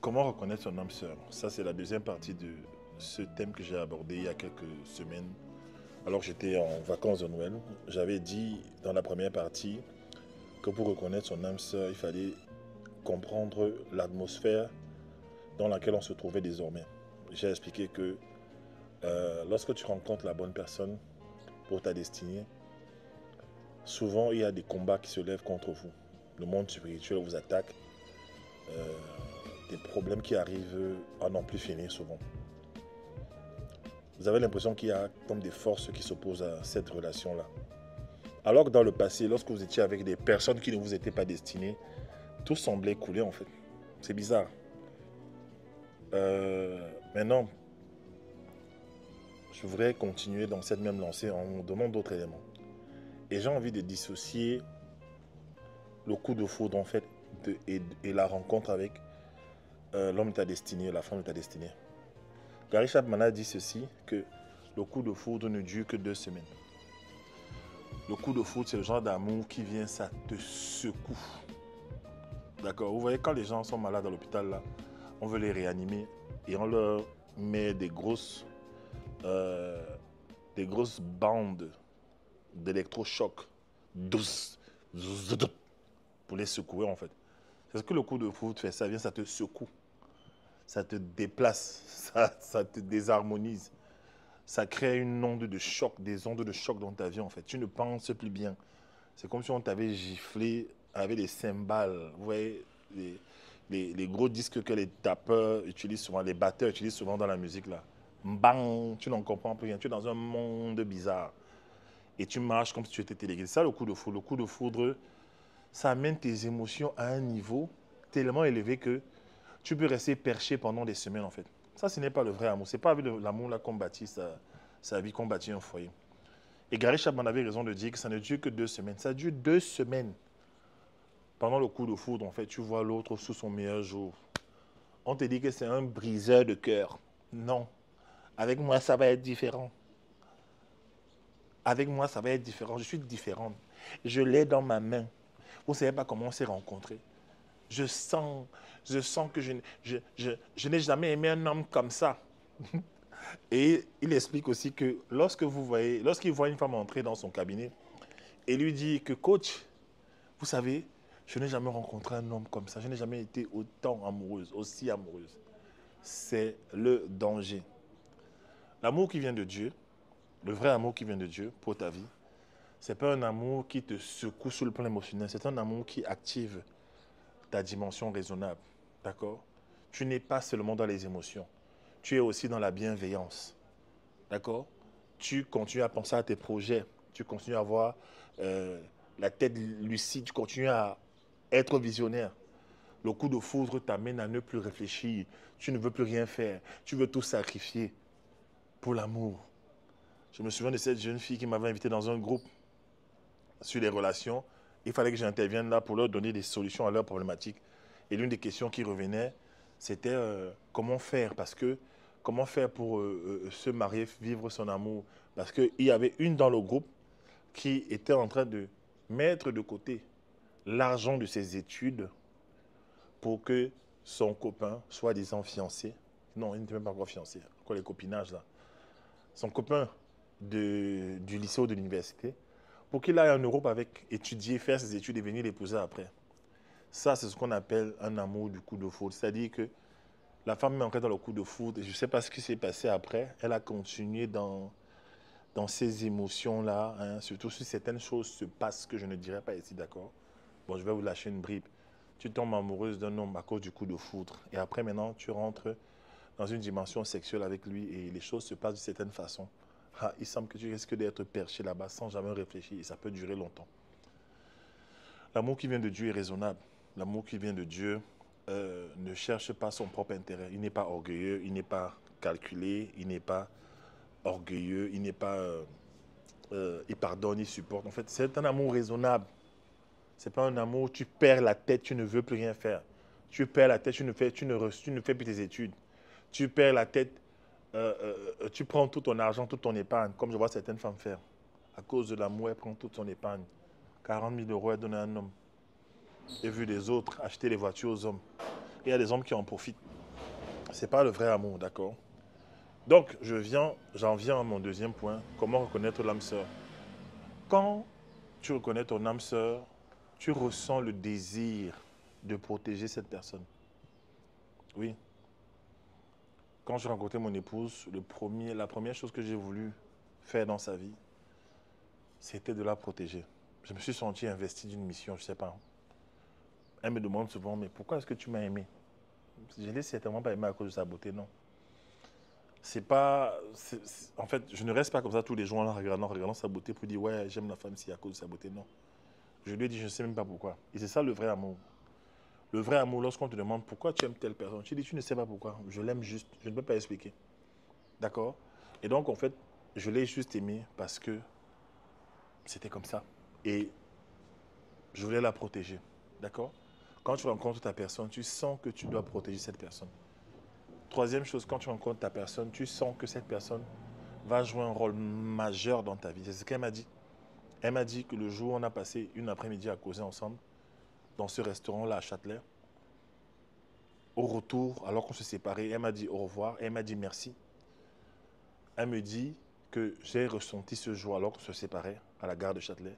Comment reconnaître son âme sœur? Ça, c'est la deuxième partie de ce thème que j'ai abordé il y a quelques semaines. Alors que j'étais en vacances de Noël, j'avais dit dans la première partie que pour reconnaître son âme sœur, il fallait comprendre l'atmosphère dans laquelle on se trouvait désormais. J'ai expliqué que lorsque tu rencontres la bonne personne pour ta destinée, souvent il y a des combats qui se lèvent contre vous. Le monde spirituel vous attaque. euh, des problèmes qui arrivent à n'en plus finir souvent. Vous avez l'impression qu'il y a comme des forces qui s'opposent à cette relation-là. Alors que dans le passé, lorsque vous étiez avec des personnes qui ne vous étaient pas destinées, tout semblait couler en fait. C'est bizarre. Maintenant, je voudrais continuer dans cette même lancée en donnant d'autres éléments. Et j'ai envie de dissocier le coup de foudre en fait et la rencontre avec l'homme de ta destinée, la femme de ta destinée. Gary Chapman a dit ceci, que le coup de foudre ne dure que 2 semaines. Le coup de foudre, c'est le genre d'amour qui vient, ça te secoue. D'accord? Vous voyez, quand les gens sont malades à l'hôpital, là, on veut les réanimer et on leur met euh, des grosses bandes d'électrochocs douces pour les secouer en fait. C'est ce que le coup de foudre fait, ça vient, ça te secoue. Ça te déplace, ça te désharmonise. Ça crée une onde de choc, des ondes de choc dans ta vie en fait. Tu ne penses plus bien. C'est comme si on t'avait giflé avec des cymbales. Vous voyez, les gros disques que les tapeurs utilisent souvent, les batteurs utilisent souvent dans la musique là. Bang, tu n'en comprends plus rien. Tu es dans un monde bizarre. Et tu marches comme si tu étais téléguidé. C'est ça le coup de foudre. Le coup de foudre, ça amène tes émotions à un niveau tellement élevé que tu peux rester perché pendant des semaines en fait. Ça, ce n'est pas le vrai amour. Ce n'est pas avec l'amour là qu'on bâtit sa vie, qu'on bâtit un foyer. Et Gary Chapman avait raison de dire que ça ne dure que 2 semaines. Ça dure 2 semaines. Pendant le coup de foudre, en fait, tu vois l'autre sous son meilleur jour. On te dit que c'est un briseur de cœur. Non. Avec moi, ça va être différent. Avec moi, ça va être différent. Je suis différente. Je l'ai dans ma main. Vous ne savez pas comment on s'est rencontrés. Je sens, je sens que je n'ai jamais aimé un homme comme ça. Et il explique aussi que lorsqu'il voit une femme entrer dans son cabinet et lui dit que coach, vous savez, je n'ai jamais rencontré un homme comme ça. Je n'ai jamais été autant amoureuse, aussi amoureuse. C'est le danger. L'amour qui vient de Dieu, le vrai amour qui vient de Dieu pour ta vie, ce n'est pas un amour qui te secoue sur le plan émotionnel. C'est un amour qui active ta dimension raisonnable. D'accord? Tu n'es pas seulement dans les émotions. Tu es aussi dans la bienveillance. D'accord? Tu continues à penser à tes projets. Tu continues à avoir euh, la tête lucide. Tu continues à être visionnaire. Le coup de foudre t'amène à ne plus réfléchir. Tu ne veux plus rien faire. Tu veux tout sacrifier pour l'amour. Je me souviens de cette jeune fille qui m'avait invité dans un groupe sur les relations. Il fallait que j'intervienne là pour leur donner des solutions à leurs problématiques. Et l'une des questions qui revenait, c'était comment faire, parce que comment faire pour se marier, vivre son amour. Parce qu'il y avait une dans le groupe qui était en train de mettre de côté l'argent de ses études pour que son copain, soi-disant fiancé, non, il n'était même pas encore fiancé, quoi les copinages là, son copain du lycée ou de l'université, pour qu'il aille en Europe avec étudier, faire ses études et venir l'épouser après. Ça, c'est ce qu'on appelle un amour du coup de foudre. C'est-à-dire que la femme est entrée dans le coup de foudre et je ne sais pas ce qui s'est passé après. Elle a continué dans ces émotions-là, hein, surtout si certaines choses se passent que je ne dirais pas ici, d'accord? Bon, je vais vous lâcher une bribe. Tu tombes amoureuse d'un homme à cause du coup de foudre. Et après, maintenant, tu rentres dans une dimension sexuelle avec lui et les choses se passent d'une certaine façon. Ah, il semble que tu risques d'être perché là-bas sans jamais réfléchir et ça peut durer longtemps. L'amour qui vient de Dieu est raisonnable. L'amour qui vient de Dieu ne cherche pas son propre intérêt. Il n'est pas orgueilleux, il n'est pas calculé, il n'est pas orgueilleux, il n'est pas... il pardonne, il supporte. En fait, c'est un amour raisonnable. C'est pas un amour, tu perds la tête, tu ne veux plus rien faire. Tu perds la tête, tu ne fais plus tes études. Tu perds la tête, tu prends tout ton argent, toute ton épargne, comme je vois certaines femmes faire. À cause de l'amour, elle prend toute son épargne. 40 000 euros, elle donne à un homme. J'ai vu des autres acheter les voitures aux hommes. Et il y a des hommes qui en profitent. c'est pas le vrai amour, d'accord? Donc, j'en viens à mon deuxième point. Comment reconnaître l'âme sœur? Quand tu reconnais ton âme sœur, tu ressens le désir de protéger cette personne. Oui. Quand j'ai rencontré mon épouse, la première chose que j'ai voulu faire dans sa vie, c'était de la protéger. Je me suis senti investi d'une mission, je ne sais pas. Elle me demande souvent, mais pourquoi est-ce que tu m'as aimé? Je ne l'ai certainement pas aimé à cause de sa beauté, non. C'est pas. En fait, je ne reste pas comme ça tous les jours en regardant sa beauté pour dire, ouais, j'aime la femme si à cause de sa beauté, non. Je lui ai dit, je ne sais même pas pourquoi. Et c'est ça le vrai amour. Le vrai amour, lorsqu'on te demande pourquoi tu aimes telle personne, tu dis, tu ne sais pas pourquoi. Je l'aime juste, je ne peux pas expliquer. D'accord? Et donc, en fait, je l'ai juste aimée parce que c'était comme ça. Et je voulais la protéger. D'accord? Quand tu rencontres ta personne, tu sens que tu dois protéger cette personne. Troisième chose, quand tu rencontres ta personne, tu sens que cette personne va jouer un rôle majeur dans ta vie. C'est ce qu'elle m'a dit. Elle m'a dit que le jour où on a passé une après-midi à causer ensemble, dans ce restaurant-là à Châtelet, au retour, alors qu'on se séparait, elle m'a dit au revoir, elle m'a dit merci. Elle me dit que j'ai ressenti ce jour, alors qu'on se séparait à la gare de Châtelet,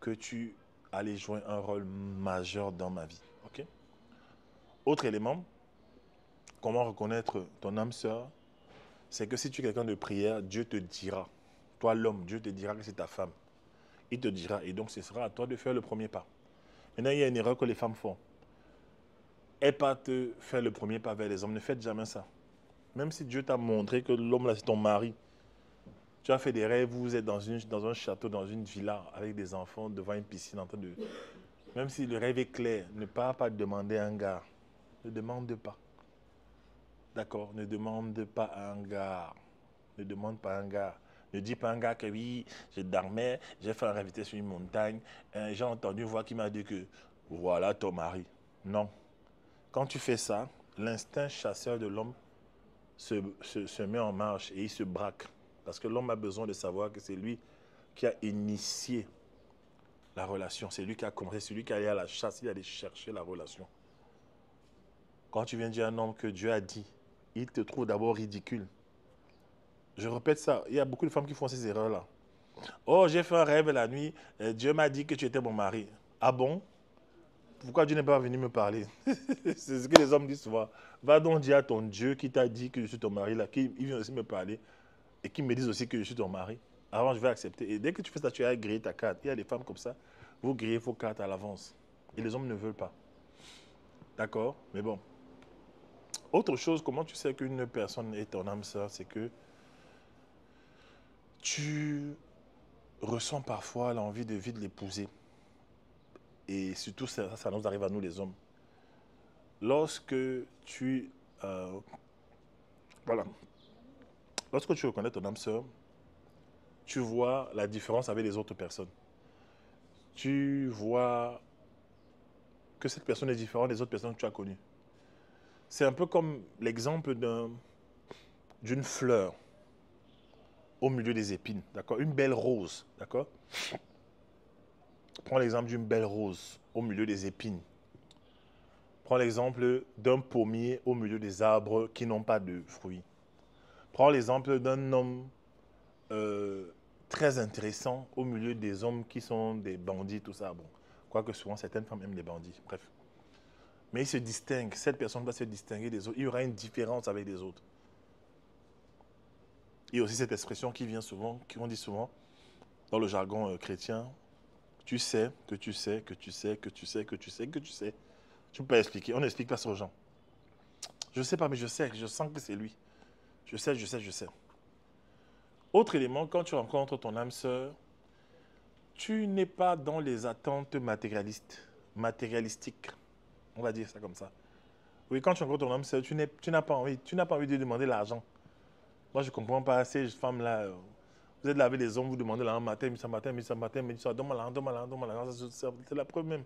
que tu allais jouer un rôle majeur dans ma vie. Ok? Autre élément, comment reconnaître ton âme sœur, c'est que si tu es quelqu'un de prière, Dieu te dira. Toi, l'homme, Dieu te dira que c'est ta femme. Il te dira, et donc ce sera à toi de faire le premier pas. Maintenant, il y a une erreur que les femmes font. Et pas te faire le premier pas vers les hommes. Ne faites jamais ça. Même si Dieu t'a montré que l'homme là, c'est ton mari, tu as fait des rêves, vous êtes dans un château, dans une villa, avec des enfants, devant une piscine, en train de... Même si le rêve est clair, ne pas demander à un gars. Ne demande pas. D'accord? Ne demande pas à un gars. Ne demande pas à un gars. Ne dis pas à un gars que oui, je dormais, j'ai fait un rêve sur une montagne, j'ai entendu une voix qui m'a dit que voilà ton mari. Non. Quand tu fais ça, l'instinct chasseur de l'homme se met en marche et il se braque. Parce que l'homme a besoin de savoir que c'est lui qui a initié la relation. C'est lui qui a commencé, c'est lui qui est allé à la chasse, il est allé chercher la relation. Quand tu viens dire à un homme que Dieu a dit, il te trouve d'abord ridicule. Je répète ça, il y a beaucoup de femmes qui font ces erreurs-là. Oh, j'ai fait un rêve la nuit, Dieu m'a dit que tu étais mon mari. Ah bon? Pourquoi Dieu n'est pas venu me parler? C'est ce que les hommes disent souvent. Va donc dire à ton Dieu qui t'a dit que je suis ton mari, là, qu'il vient aussi me parler et qu'il me dise aussi que je suis ton mari. Avant, je vais accepter. Et dès que tu fais ça, tu as grillé ta carte. Il y a des femmes comme ça, vous grillez vos cartes à l'avance. Et les hommes ne veulent pas. D'accord? Mais bon. Autre chose, comment tu sais qu'une personne est ton âme sœur, c'est que tu ressens parfois l'envie de vite l'épouser. Et surtout, ça nous arrive à nous les hommes. Lorsque tu... voilà. Lorsque tu reconnais ton âme sœur, tu vois la différence avec les autres personnes. Tu vois que cette personne est différente des autres personnes que tu as connues. C'est un peu comme l'exemple d'une fleur au milieu des épines, d'accord? Une belle rose, d'accord? Prends l'exemple d'une belle rose au milieu des épines. Prends l'exemple d'un pommier au milieu des arbres qui n'ont pas de fruits. Prends l'exemple d'un homme très intéressant au milieu des hommes qui sont des bandits, tout ça. Bon, quoique souvent certaines femmes aiment les bandits, bref. Mais il se distingue, cette personne va se distinguer des autres. Il y aura une différence avec les autres. Il y a aussi cette expression qui vient souvent, qu'on dit souvent dans le jargon chrétien. Tu sais, que tu sais, que tu sais, que tu sais, que tu sais, que tu sais. Tu ne peux pas expliquer. On n'explique pas ça aux gens. Je ne sais pas, mais je sais, je sens que c'est lui. Je sais, je sais, je sais. Autre élément, quand tu rencontres ton âme sœur, tu n'es pas dans les attentes matérialistiques. On va dire ça comme ça. Oui, quand tu rencontres ton âme sœur, tu n'as pas envie de demander l'argent. Moi, je ne comprends pas ces femmes-là. Vous êtes là avec les hommes, vous demandez l'argent matin, midi, matin, donne-moi l'argent, donne-moi l'argent, donne-moi l'argent. C'est la preuve même.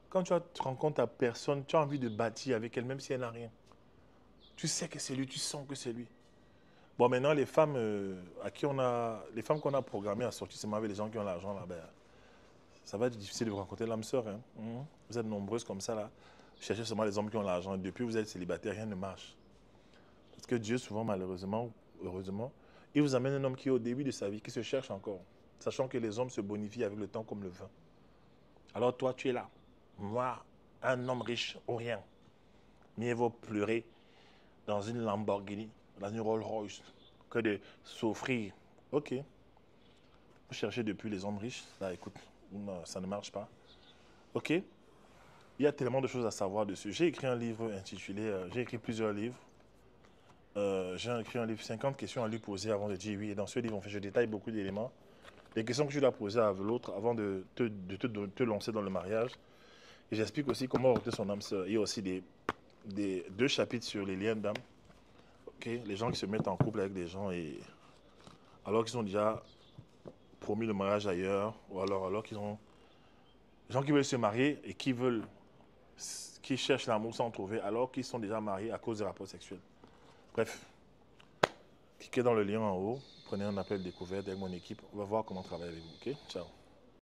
Quand tu rencontres ta personne, tu as envie de bâtir avec elle, même si elle n'a rien. Tu sais que c'est lui, tu sens que c'est lui. Bon, maintenant, les femmes les femmes qu'on a programmées à sortir seulement avec les gens qui ont l'argent, là, ben, ça va être difficile de vous rencontrer l'âme sœur. Hein. Vous êtes nombreuses comme ça, là. Cherchez seulement les hommes qui ont l'argent. Depuis que vous êtes célibataire, rien ne marche. que Dieu, souvent, malheureusement, heureusement, il vous amène un homme qui est au début de sa vie, qui se cherche encore, sachant que les hommes se bonifient avec le temps comme le vin. Alors toi, tu es là. Moi, un homme riche ou rien. Mieux vaut pleurer dans une Lamborghini, dans une Rolls Royce, que de souffrir. Ok. Vous cherchez depuis les hommes riches. Là, écoute, non, ça ne marche pas. Ok. Il y a tellement de choses à savoir dessus. J'ai écrit un livre intitulé, j'ai écrit plusieurs livres. J'ai écrit un livre, 50 questions à lui poser avant de dire oui. Et dans ce livre, en fait, je détaille beaucoup d'éléments. Les questions que tu dois poser à l'autre avant de te lancer dans le mariage. Et j'explique aussi comment orienter son âme sœur. Il y a aussi deux chapitres sur les liens d'âme. Okay? Les gens qui se mettent en couple avec des gens et alors qu'ils ont déjà promis le mariage ailleurs, ou alors qu'ils ont des gens qui veulent se marier et qui cherchent l'amour sans trouver, alors qu'ils sont déjà mariés à cause des rapports sexuels. Bref, cliquez dans le lien en haut, prenez un appel découverte avec mon équipe, on va voir comment travailler avec vous. Ok? Ciao.